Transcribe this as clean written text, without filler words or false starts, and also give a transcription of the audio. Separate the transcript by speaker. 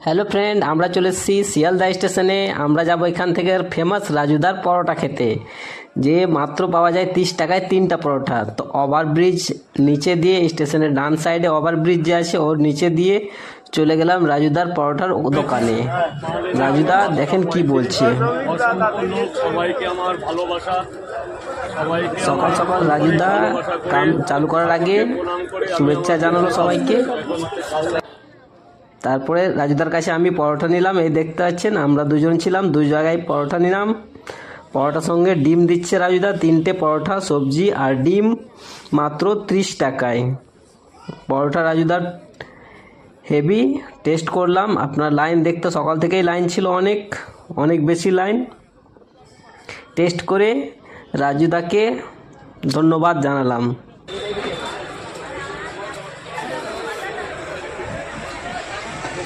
Speaker 1: Hello friend, আমরা চলে এসেছি শিয়ালদা স্টেশনে। আমরা যাব এখান থেকে ফেমাস রাজুদার পরোটা খেতে, যে মাত্র পাওয়া যায় 30 টাকায় 3টা পরোটা। তো ওভারব্রিজ নিচে দিয়ে, স্টেশনের ডান সাইডে ওভারব্রিজ যে আছে ওর নিচে দিয়ে চলে গেলাম রাজুদার পরোটার দোকানে। রাজুদা দেখেন কি বলছে।
Speaker 2: সবাইকে আমার ভালোবাসা।
Speaker 1: সকাল সকাল রাজুদা কাম চালু করার আগে শুভেচ্ছা জানালো সবাইকে। তারপরে রাজুদার কাছে আমি পরোটা নিলাম। এই দেখতে পাচ্ছেন আমরা দুজন ছিলাম, দুই জায়গায় পরোটা নিলাম। পরোটার সঙ্গে ডিম দিচ্ছে রাজুদা, 3টে পরোটা, সবজি আর ডিম, মাত্র 30 টাকায়। পরোটা রাজুদার হেভি টেস্ট করলাম। আপনার লাইন দেখতে সকাল থেকেই লাইন ছিল, অনেক অনেক বেশি লাইন। টেস্ট করে রাজুদাকে ধন্যবাদ জানালাম।